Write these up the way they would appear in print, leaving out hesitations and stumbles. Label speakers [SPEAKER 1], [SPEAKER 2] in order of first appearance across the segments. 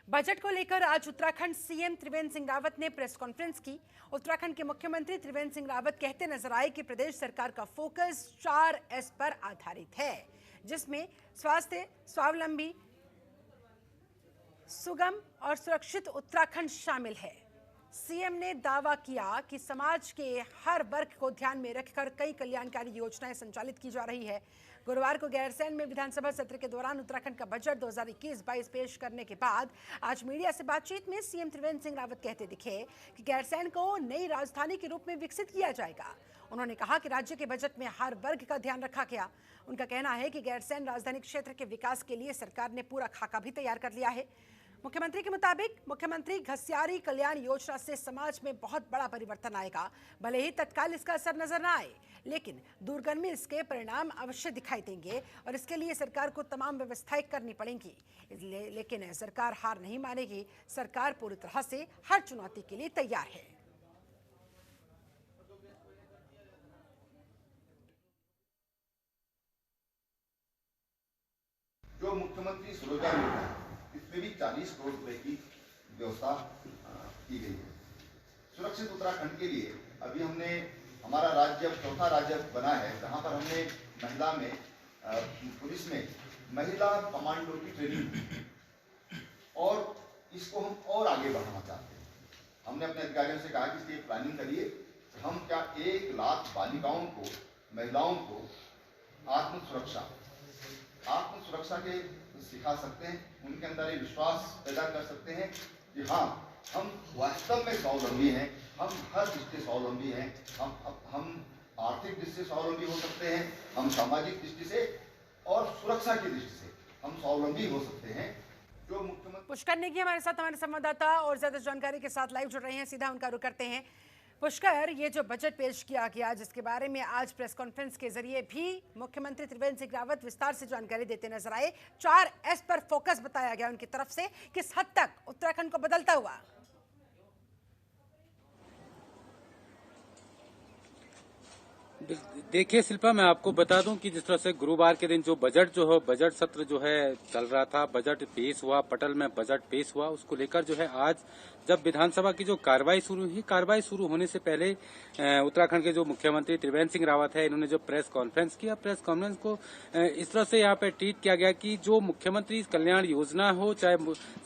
[SPEAKER 1] Budget को लेकर आज उत्तराखंड सीएम त्रिवेंद्र सिंह रावत ने प्रेस कॉन्फ्रेंस की। उत्तराखंड के मुख्यमंत्री त्रिवेंद्र सिंह रावत कहते नजर आए कि प्रदेश सरकार का फोकस 4S पर आधारित है, जिसमें स्वास्थ्य, स्वावलंबी, सुगम और सुरक्षित उत्तराखंड शामिल है। सीएम ने दावा किया कि समाज के हर वर्ग को ध्यान में रखकर कई कल्याणकारी योजनाएं संचालित की जा रही है। गुरुवार को गैरसैंण में विधानसभा सत्र के दौरान उत्तराखंड का बजट 2021-22 पेश करने के बाद आज मीडिया से बातचीत में सीएम त्रिवेंद्र सिंह रावत कहते दिखे कि गैरसैंण को नई राजधानी के रूप में विकसित किया जाएगा। उन्होंने कहा कि राज्य के बजट में हर वर्ग का ध्यान रखा गया। उनका कहना है कि गैरसैंण राजधानी क्षेत्र के विकास के लिए सरकार ने पूरा खाका भी तैयार कर लिया है। मुख्यमंत्री के मुताबिक मुख्यमंत्री घसियारी कल्याण योजना से समाज में बहुत बड़ा परिवर्तन आएगा। भले ही तत्काल इसका असर नजर न आए, लेकिन दूरगामी इसके परिणाम अवश्य दिखाई देंगे और इसके लिए सरकार को तमाम व्यवस्थाएं करनी पड़ेंगी। लेकिन सरकार हार नहीं मानेगी। सरकार पूरी तरह से हर चुनौती के लिए तैयार है।
[SPEAKER 2] जो मुख्यमंत्री स्वरोजगार योजना, इसमें भी 40 करोड़ रुपए की व्यवस्था की गई है। सुरक्षित उत्तराखंड के लिए अभी हमने हमारा राज्य चौथा राज्य बना है, जहां पर हमने महिला में पुलिस में महिला कमांडो की ट्रेनिंग और इसको हम और आगे बढ़ाना चाहते हैं। हमने अपने अधिकारियों से कहा कि इसकी प्लानिंग करिए, हम क्या 1 लाख बालिकाओं को, महिलाओं को आत्मसुरक्षा के सिखा सकते हैं। उनके अंदर ये विश्वास पैदा कर सकते हैं कि हाँ, हम वास्तव में स्वावलंबी हैं, हम हर दृष्टि से स्वावलंबी हैं। हम आर्थिक दृष्टि से स्वावलंबी हो सकते हैं, हम सामाजिक दृष्टि से और सुरक्षा की दृष्टि से हम स्वावलंबी हो सकते हैं। जो मुख्यमंत्री
[SPEAKER 1] पुष्कर नेगी हमारे साथ, हमारे संवाददाता और ज्यादा जानकारी के साथ लाइव जुड़ रहे हैं। सीधा उनका रुख करते हैं। पुष्कर, ये जो बजट पेश किया गया, जिसके बारे में आज प्रेस कॉन्फ्रेंस के जरिए भी मुख्यमंत्री त्रिवेंद्र सिंह रावत विस्तार से जानकारी देते नजर आए। 4S पर फोकस बताया गया उनकी तरफ से। किस हद तक उत्तराखंड को बदलता हुआ?
[SPEAKER 3] देखिए शिल्पा, मैं आपको बता दूं कि जिस तरह से गुरुवार के दिन जो बजट सत्र जो है चल रहा था, बजट पेश हुआ, पटल में बजट पेश हुआ, उसको लेकर जो है आज जब विधानसभा की जो कार्रवाई शुरू होने से पहले उत्तराखंड के जो मुख्यमंत्री त्रिवेंद्र सिंह रावत है, इन्होंने जो प्रेस कॉन्फ्रेंस किया, प्रेस कॉन्फ्रेंस को इस तरह से यहाँ पे ट्वीट किया गया कि जो मुख्यमंत्री कल्याण योजना हो, चाहे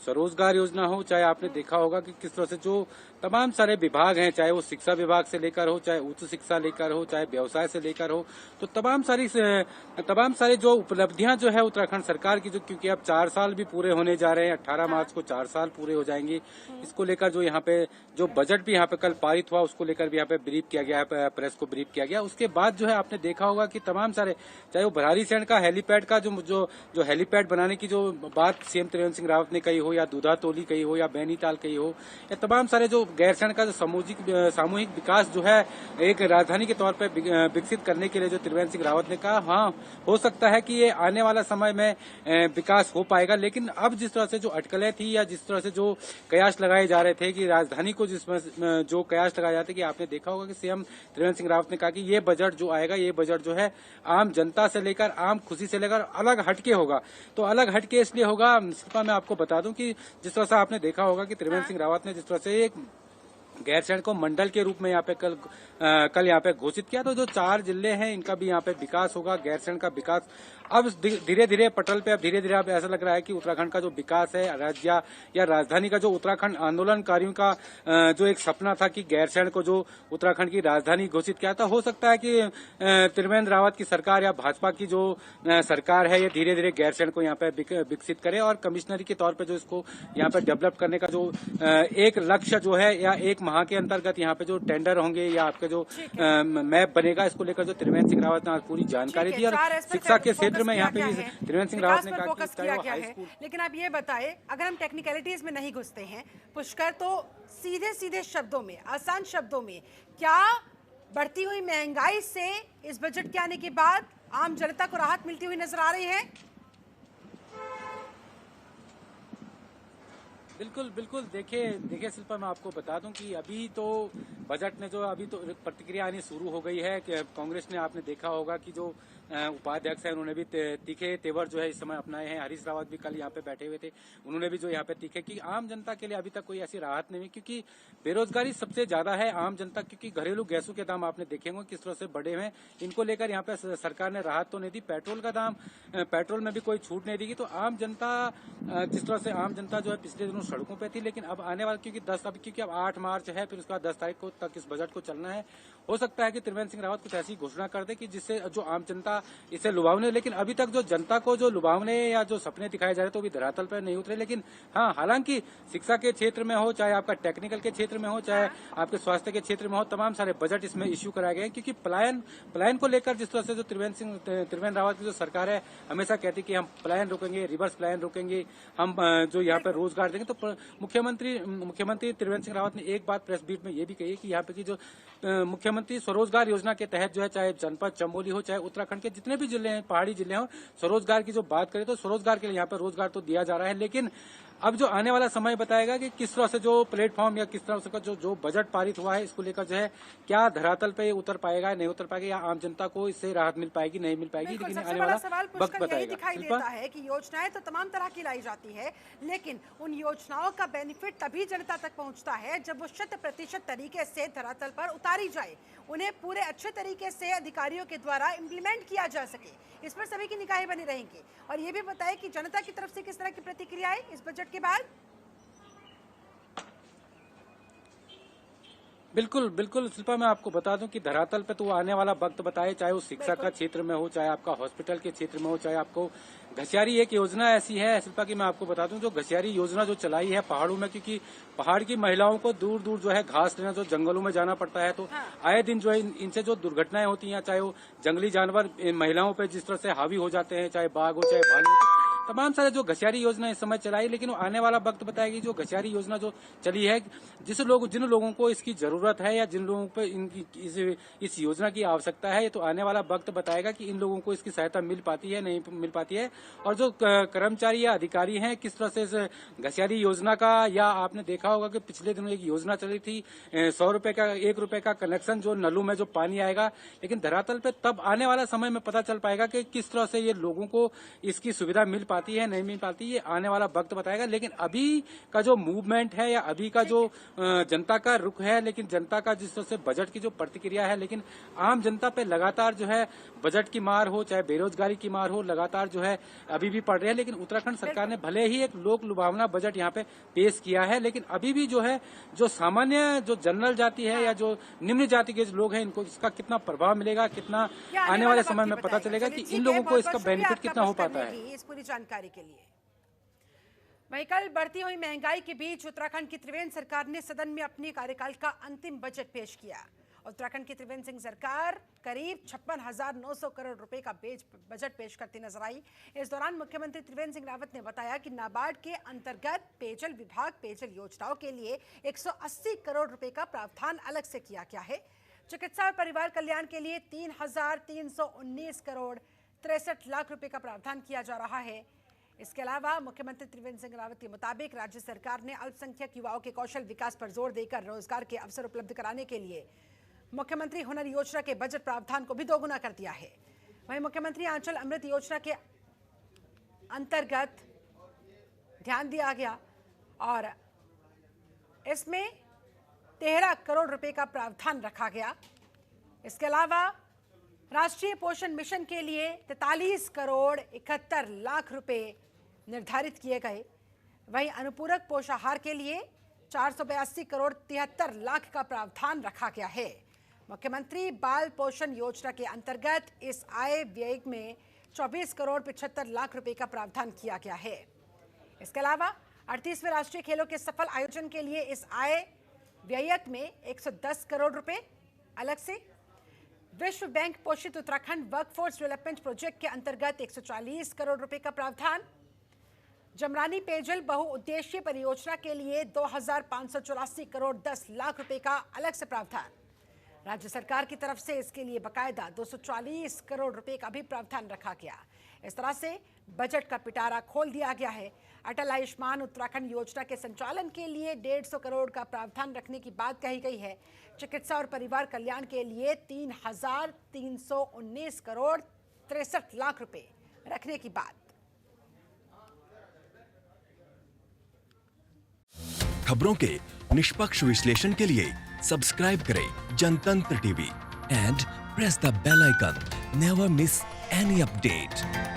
[SPEAKER 3] स्वरोजगार योजना हो, चाहे आपने देखा होगा कि किस तरह से जो तमाम सारे विभाग हैं, चाहे वो शिक्षा विभाग से लेकर हो, चाहे उच्च शिक्षा लेकर हो, चाहे व्यवसाय से लेकर हो, तो तमाम सारी जो उपलब्धियां जो है उत्तराखंड सरकार की, जो क्योंकि अब 4 साल भी पूरे होने जा रहे हैं, 18 मार्च को 4 साल पूरे हो जाएंगे। इसको लेकर जो यहाँ पे जो बजट भी यहाँ पे कल पारित हुआ, उसको लेकर भी यहाँ पे ब्रीफ किया गया है, प्रेस को ब्रीफ किया गया। उसके बाद जो है आपने देखा होगा कि तमाम सारे, चाहे वो भरारीसैंण का हेलीपैड का जो हेलीपैड बनाने की जो बात सीएम त्रिवेंद्र सिंह रावत ने कही हो, या दूधातोली कही हो, या बैनीताल कही हो, या तमाम सारे जो गैरसैंण का जो सामूहिक विकास जो है एक राजधानी के तौर पर विकसित करने के लिए जो त्रिवेंद्र सिंह रावत ने कहा, हाँ हो सकता है कि ये आने वाला समय में विकास हो पाएगा। लेकिन अब जिस तरह से जो अटकलें थी, या जिस तरह से जो कयास लगाए जा रहे थे कि राजधानी को जिसमें जो कयास लगाए जाते, कि आपने देखा होगा कि सीएम त्रिवेंद्र सिंह रावत ने कहा कि ये बजट जो आएगा, ये बजट जो है आम जनता से लेकर, आम खुशी से लेकर अलग हटके होगा। तो अलग हटके इसलिए होगा, शिल्पा मैं आपको बता दूं कि जिस तरह से आपने देखा होगा कि त्रिवेंद्र सिंह रावत ने जिस तरह से एक गैरसैंण को मंडल के रूप में यहाँ पे कल यहाँ पे घोषित किया, तो जो 4 जिले हैं इनका भी यहाँ पे विकास होगा। गैरसैंण का विकास अब धीरे धीरे पटल पे, अब धीरे धीरे अब ऐसा लग रहा है कि उत्तराखंड का जो विकास है, राज्य या राजधानी का जो उत्तराखंड आंदोलनकारियों का जो एक सपना था कि गैरसैंण को जो उत्तराखंड की राजधानी घोषित किया था, हो सकता है कि त्रिवेंद्र रावत की सरकार या भाजपा की जो सरकार है, ये धीरे धीरे गैरसैंण को यहाँ पे विकसित करे और कमिश्नरी के तौर पर जो इसको यहाँ पे डेवलप करने का जो एक लक्ष्य जो है, या 1 माह के अंतर्गत यहाँ पे जो टेंडर होंगे या आपके जो मैप बनेगा, इसको लेकर जो त्रिवेंद्र सिंह रावत ने आज पूरी जानकारी दी। और शिक्षा के क्षेत्र में यहाँ पे त्रिवेंद्र सिंह रावत ने कहा
[SPEAKER 1] फोकस किया गया है। लेकिन आप ये बताएं, अगर हम टेक्निकलिटीज में नहीं घुसते हैं पुष्कर, तो सीधे सीधे शब्दों में, आसान शब्दों में, क्या बढ़ती हुई महंगाई से इस बजट के आने के बाद आम जनता को राहत मिलती हुई नजर आ रही है?
[SPEAKER 3] बिल्कुल देखिए शिल्पा, मैं आपको बता दूं कि अभी तो बजट ने जो अभी तो प्रतिक्रिया आनी शुरू हो गई है कि कांग्रेस ने, आपने देखा होगा कि जो उपाध्यक्ष हैं, उन्होंने भी तीखे तेवर जो है इस समय अपनाए हैं। हरीश रावत भी कल यहाँ पे बैठे हुए थे, उन्होंने भी जो यहाँ पे तीखे कि आम जनता के लिए अभी तक कोई ऐसी राहत नहीं हुई, क्योंकि बेरोजगारी सबसे ज्यादा है आम जनता, क्योंकि घरेलू गैसों के दाम आपने देखे होंगे किस तरह से बढ़े हुए हैं। इनको लेकर यहाँ पे सरकार ने राहत तो नहीं दी। पेट्रोल का दाम, पेट्रोल में भी कोई छूट नहीं दी। तो आम जनता, जिस तरह से आम जनता जो है पिछले दिनों सड़कों पे थी, लेकिन अब आने वाले क्योंकि अब 8 मार्च है, फिर उसके बाद 10 तारीख को तक इस बजट को चलना है। हो सकता है कि त्रिवेंद्र सिंह रावत कुछ ऐसी घोषणा कर दे कि जिससे जो आम जनता इसे लुभावने, लेकिन अभी तक जो जनता को जो लुभावने या जो सपने दिखाए जा रहे तो भी धरातल पर नहीं उतरे। लेकिन हाँ, हालांकि शिक्षा के क्षेत्र में हो, चाहे आपका टेक्निकल के क्षेत्र में हो, चाहे आपके स्वास्थ्य के क्षेत्र में हो, तमाम सारे बजट इसमें इश्यू कराए गए हैं। क्योंकि पलायन को लेकर जिस तरह से जो त्रिवेंद्र रावत की जो सरकार है हमेशा कहती कि हम पलायन रोकेंगे, रिवर्स पलायन रोकेंगे, हम जो यहाँ पर रोजगार देंगे। तो मुख्यमंत्री त्रिवेंद्र सिंह रावत ने एक बात प्रेस बीट में ये भी कही है कि यहाँ पे की जो मुख्यमंत्री स्वरोजगार योजना के तहत जो है, चाहे जनपद चमोली हो, चाहे उत्तराखंड के जितने भी जिले हैं, पहाड़ी जिले हो, स्वरोजगार की जो बात करें तो स्वरोजगार के लिए यहाँ पर रोजगार तो दिया जा रहा है। लेकिन अब जो आने वाला समय बताएगा कि किस तरह से जो प्लेटफॉर्म या किस तरह से जो बजट पारित हुआ है, इसको लेकर जो है क्या धरातल पे उतर पाएगा, नहीं उतर पाएगा, या आम जनता को इससे राहत मिल पाएगी, नहीं मिल पाएगी, लेकिन आने वाला वक्त बताएगा।
[SPEAKER 1] दिखाई देता है कि योजनाएं तो तमाम तरह की लाई जाती है, लेकिन उन योजनाओं का बेनिफिट तभी जनता तक पहुंचता है जब वो 100% तरीके से धरातल पर उतारी जाए, उन्हें पूरे अच्छे तरीके से अधिकारियों के द्वारा इम्प्लीमेंट किया जा सके। इस पर सभी की निगाहें बनी रहेंगी। और ये भी बताएं कि जनता की तरफ से किस तरह की प्रतिक्रिया है इस बजट के बाद।
[SPEAKER 3] बिल्कुल शिल्पा, मैं आपको बता दूं कि धरातल पे तो वो आने वाला वक्त बताए, चाहे वो शिक्षा का क्षेत्र में हो, चाहे आपका हॉस्पिटल के क्षेत्र में हो, चाहे आपको घसियारी एक योजना ऐसी है शिल्पा की मैं आपको बता दूं, जो घसियारी योजना जो चलाई है पहाड़ों में, क्योंकि पहाड़ की महिलाओं को दूर दूर जो है घास लेना, जो जंगलों में जाना पड़ता है, तो आए दिन जो है इनसे जो दुर्घटनाएं होती हैं, चाहे वो जंगली जानवर महिलाओं पर जिस तरह से हावी हो जाते हैं, चाहे बाघ हो चाहे भालू हो, तमाम सारे जो घसियारी योजना इस समय चलाई। लेकिन वो आने वाला वक्त बताएगी जो घसियारी योजना जो चली है, जिन लोगों को इसकी जरूरत है या जिन लोगों को इस योजना की आवश्यकता है, ये तो आने वाला वक्त बताएगा कि इन लोगों को इसकी सहायता मिल पाती है, नहीं मिल पाती है। और जो कर्मचारी या अधिकारी हैं किस तरह से इस घसियारी योजना का, या आपने देखा होगा कि पिछले दिनों एक योजना चली थी 100 रुपए का 1 रुपए का कनेक्शन, जो नलों में जो पानी आएगा, लेकिन धरातल पे तब आने वाला समय में पता चल पाएगा कि किस तरह से ये लोगों को इसकी सुविधा मिल पाती है, नहीं मिल पाती, ये आने वाला वक्त बताएगा। लेकिन अभी का जो मूवमेंट है या अभी का जो जनता का रुख है, लेकिन जनता का जिस तरह से बजट की जो प्रतिक्रिया है, लेकिन आम जनता पे लगातार जो है बजट की मार हो, चाहे बेरोजगारी की मार हो, लगातार जो है अभी भी पड़ रही है। लेकिन उत्तराखंड सरकार ने भले ही एक लोक लुभावना बजट यहाँ पे पेश किया है, लेकिन अभी भी जो है जो सामान्य जो जनरल जाति है या जो निम्न जाति के लोग हैं, इनको इसका कितना प्रभाव मिलेगा, कितना आने वाले समय में पता चलेगा कि इन लोगों को इसका बेनिफिट कितना हो पाता है।
[SPEAKER 1] इस पूरी जानकारी के लिए। वहीं कल बढ़ती हुई महंगाई के बीच उत्तराखंड की त्रिवेंद्र सरकार ने सदन में अपने कार्यकाल का अंतिम बजट पेश किया। उत्तराखंड की त्रिवेंद्र सिंह सरकार करीब 56,900 करोड़ रुपए का बजट पेश करती नजर आई। इस दौरान मुख्यमंत्री त्रिवेंद्र सिंह रावत ने बताया कि नाबार्ड के अंतर्गत पेयजल विभाग पेयजल योजनाओं के लिए 180 करोड़ रुपए का प्रावधान अलग से किया गया है। चिकित्सा और परिवार कल्याण के लिए 3,319 करोड़ 63 लाख रुपए का प्रावधान किया जा रहा है। इसके अलावा मुख्यमंत्री त्रिवेंद्र सिंह रावत के मुताबिक राज्य सरकार ने अल्पसंख्यक युवाओं के कौशल विकास पर जोर देकर रोजगार के अवसर उपलब्ध कराने के लिए मुख्यमंत्री हुनर योजना के बजट प्रावधान को भी दोगुना कर दिया है। वहीं मुख्यमंत्री आंचल अमृत योजना के अंतर्गत ध्यान दिया गया और इसमें 13 करोड़ रुपए का प्रावधान रखा गया। इसके अलावा राष्ट्रीय पोषण मिशन के लिए 43 करोड़ 71 लाख रुपए निर्धारित किए गए। वहीं अनुपूरक पोषाहार के लिए 482 करोड़ 73 लाख का प्रावधान रखा गया है। मुख्यमंत्री बाल पोषण योजना के अंतर्गत इस आय व्यय में 24 करोड़ 75 लाख रुपए का प्रावधान किया गया है। इसके अलावा 38वें राष्ट्रीय खेलों के सफल आयोजन के लिए इस आय व्यय में 110 करोड़ रुपए अलग से। विश्व बैंक पोषित उत्तराखंड वर्कफोर्स डेवलपमेंट प्रोजेक्ट के अंतर्गत 140 करोड़ रुपए का प्रावधान। जमरानी पेयजल बहुउद्देशीय परियोजना के लिए 2,584 करोड़ 10 लाख रुपए का अलग से प्रावधान। राज्य सरकार की तरफ से इसके लिए बकायदा 240 करोड़ रुपए का भी प्रावधान रखा गया। इस तरह से बजट का पिटारा खोल दिया गया है। अटल आयुष्मान उत्तराखंड योजना के संचालन के लिए 150 करोड़ का प्रावधान रखने की बात कही गई है। चिकित्सा और परिवार कल्याण के लिए 3,319 करोड़ 63 लाख रुपए रखने की बात।
[SPEAKER 4] खबरों के निष्पक्ष विश्लेषण के लिए सब्सक्राइब करें Jantantra TV and press the bell icon. Never miss any update.